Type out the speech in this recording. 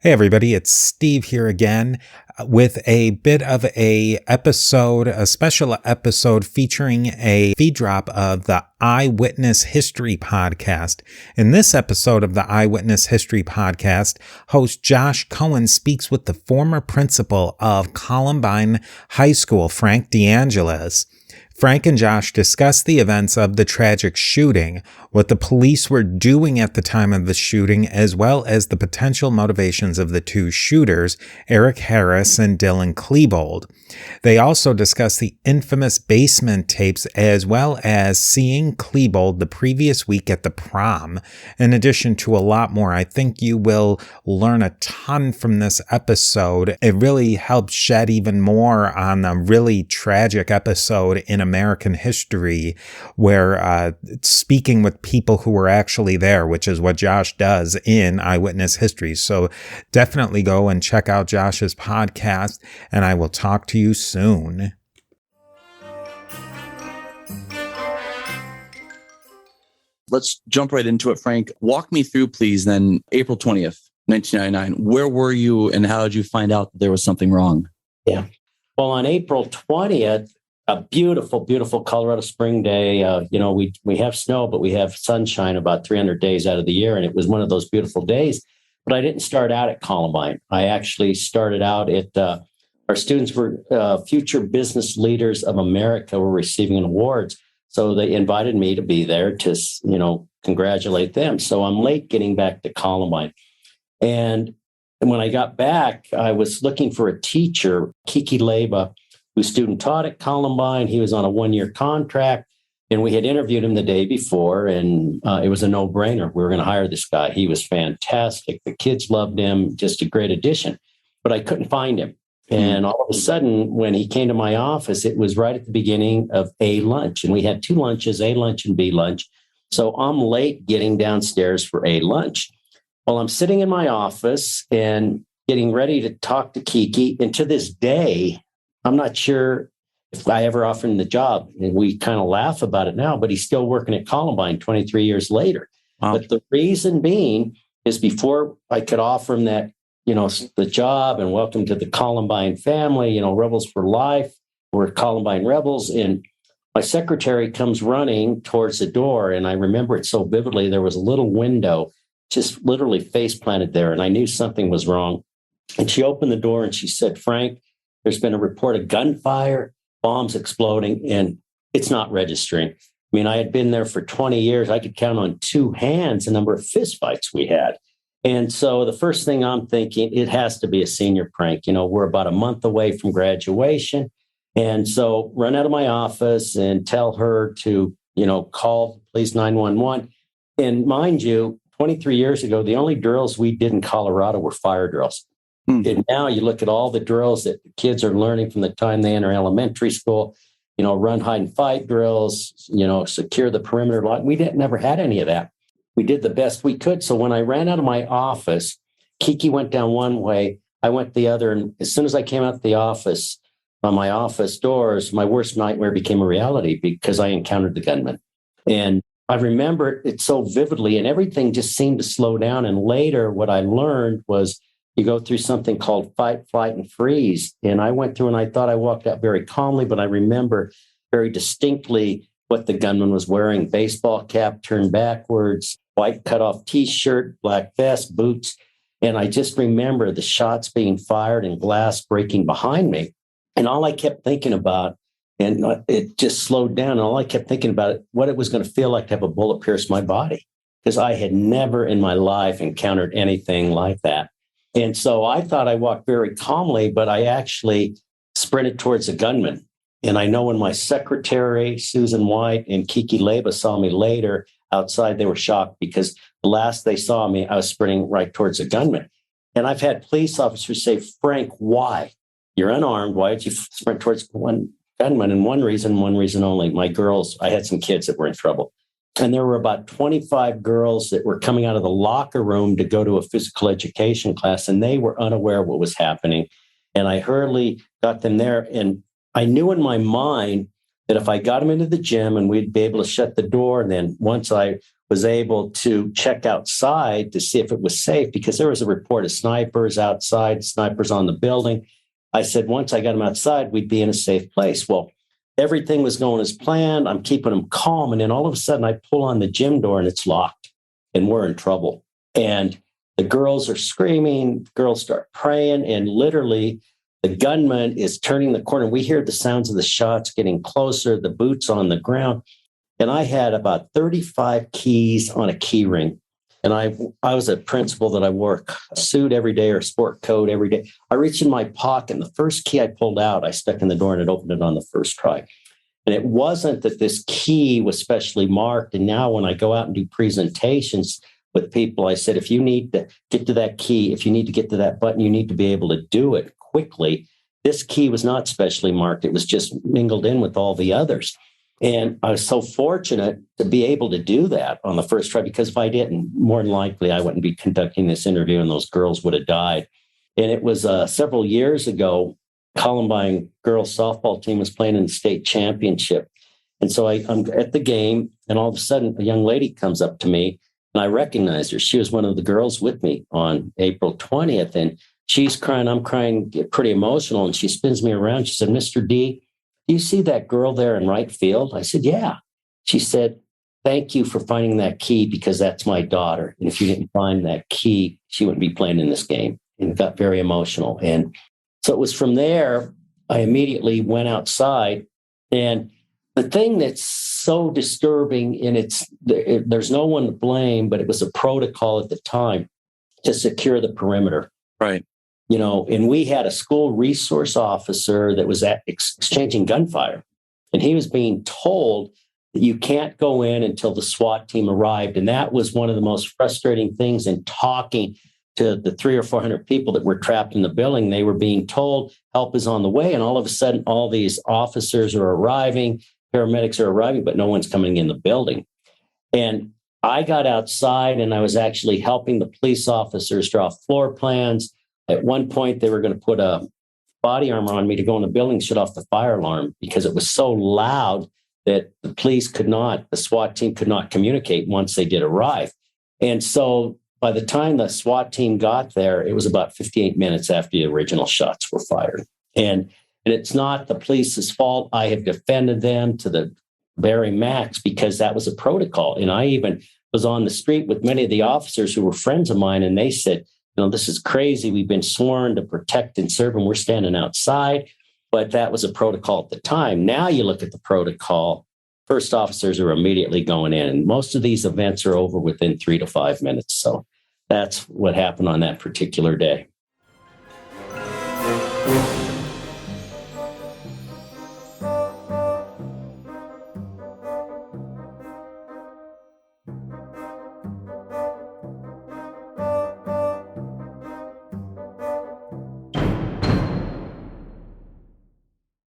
Hey everybody, it's Steve here again with a bit of a special episode featuring a feed drop of the Eyewitness History podcast. In this episode of the Eyewitness History podcast, host Josh Cohen speaks with the former principal of Columbine High School, Frank DeAngelis. Frank and Josh discuss the events of the tragic shooting, what the police were doing at the time of the shooting, as well as the potential motivations of the two shooters, Eric Harris and Dylan Klebold. They also discuss the infamous basement tapes, as well as seeing Klebold the previous week at the prom, in addition to a lot more. I think you will learn a ton from this episode. It really helps shed even more on a really tragic episode in American history, where speaking with people who were actually there, which is what Josh does in Eyewitness History. So definitely go and check out Josh's podcast, and I will talk to you soon. Let's jump right into it, Frank. Walk me through, please, then, April 20th, 1999. Where were you and how did you find out that there was something wrong? Yeah. Well, on April 20th, a beautiful, beautiful Colorado spring day. We have snow, but we have sunshine about 300 days out of the year. And it was one of those beautiful days. But I didn't start out at Columbine. I actually started out at our students were future business leaders of America were receiving awards. So they invited me to be there to, congratulate them. So I'm late getting back to Columbine. And when I got back, I was looking for a teacher, Kiki Leba, who student taught at Columbine. He was on a one-year contract, and we had interviewed him the day before, and it was a no-brainer. We were going to hire this guy. He was fantastic. The kids loved him, just a great addition. But I couldn't find him. And all of a sudden, when he came to my office, it was right at the beginning of A lunch. And we had two lunches, A lunch and B lunch. So I'm late getting downstairs for A lunch. Well, I'm sitting in my office and getting ready to talk to Kiki. And to this day, I'm not sure if I ever offered him the job. And we kind of laugh about it now, but he's still working at Columbine 23 years later. Wow. But the reason being is before I could offer him that, the job and welcome to the Columbine family, Rebels for life. We're Columbine Rebels. And my secretary comes running towards the door. And I remember it so vividly. There was a little window just literally face planted there. And I knew something was wrong. And she opened the door and she said, "Frank, there's been a report of gunfire, bombs exploding, and it's not registering." I mean, I had been there for 20 years. I could count on two hands the number of fistfights we had. And so the first thing I'm thinking, it has to be a senior prank. We're about a month away from graduation. And so run out of my office and tell her to, call police 911. And mind you, 23 years ago, the only drills we did in Colorado were fire drills. And now you look at all the drills that the kids are learning from the time they enter elementary school, run, hide, and fight drills, secure the perimeter line. We never had any of that. We did the best we could. So when I ran out of my office, Kiki went down one way, I went the other. And as soon as I came out the office, on my office doors, my worst nightmare became a reality because I encountered the gunman. And I remember it so vividly, and everything just seemed to slow down. And later, what I learned was you go through something called fight, flight, and freeze. And I went through and I thought I walked out very calmly, but I remember very distinctly what the gunman was wearing: baseball cap turned backwards, white cutoff T-shirt, black vest, boots. And I just remember the shots being fired and glass breaking behind me. And all I kept thinking about, and it just slowed down, and all I kept thinking about it, what it was going to feel like to have a bullet pierce my body, because I had never in my life encountered anything like that. And so I thought I walked very calmly, but I actually sprinted towards the gunman. And I know when my secretary, Susan White, and Kiki Leba saw me later outside, they were shocked because the last they saw me, I was sprinting right towards the gunman. And I've had police officers say, "Frank, why? You're unarmed. Why did you sprint towards one gunman?" And one reason only. My girls, I had some kids that were in trouble. And there were about 25 girls that were coming out of the locker room to go to a physical education class, and they were unaware of what was happening. And I hurriedly got them there. And I knew in my mind that if I got them into the gym and we'd be able to shut the door, and then once I was able to check outside to see if it was safe, because there was a report of snipers outside, snipers on the building. I said, once I got them outside, we'd be in a safe place. Well, everything was going as planned. I'm keeping them calm. And then all of a sudden I pull on the gym door and it's locked and we're in trouble. And the girls are screaming, the girls start praying, and literally the gunman is turning the corner. We hear the sounds of the shots getting closer, the boots on the ground. And I had about 35 keys on a key ring. And I was a principal that I wore a suit every day or sport coat every day. I reached in my pocket, and the first key I pulled out, I stuck in the door and it opened it on the first try. And it wasn't that this key was specially marked. And now when I go out and do presentations with people, I said, if you need to get to that key, if you need to get to that button, you need to be able to do it quickly. This key was not specially marked. It was just mingled in with all the others. And I was so fortunate to be able to do that on the first try, because if I didn't, more than likely, I wouldn't be conducting this interview and those girls would have died. And it was several years ago, Columbine girls softball team was playing in the state championship. And so I'm at the game, and all of a sudden a young lady comes up to me and I recognized her. She was one of the girls with me on April 20th. And she's crying, I'm crying, get pretty emotional. And she spins me around. She said, Mr. D, do you see that girl there in right field? I said, yeah. She said, thank you for finding that key, because that's my daughter. And if you didn't find that key, she wouldn't be playing in this game. And it got very emotional. And so it was from there, I immediately went outside. And the thing that's so disturbing, and there's no one to blame, but it was a protocol at the time to secure the perimeter. Right. And we had a school resource officer that was exchanging gunfire, and he was being told that you can't go in until the SWAT team arrived. And that was one of the most frustrating things in talking to the 300 or 400 people that were trapped in the building. They were being told help is on the way. And all of a sudden, all these officers are arriving, paramedics are arriving, but no one's coming in the building. And I got outside and I was actually helping the police officers draw floor plans. At one point, they were going to put a body armor on me to go in the building, shut off the fire alarm, because it was so loud that the SWAT team could not communicate once they did arrive. And so by the time the SWAT team got there, it was about 58 minutes after the original shots were fired. And it's not the police's fault. I have defended them to the very max, because that was a protocol. And I even was on the street with many of the officers who were friends of mine, and they said, this is crazy. We've been sworn to protect and serve, and we're standing outside. But that was a protocol at the time. Now you look at the protocol, first officers are immediately going in. And most of these events are over within 3 to 5 minutes. So that's what happened on that particular day.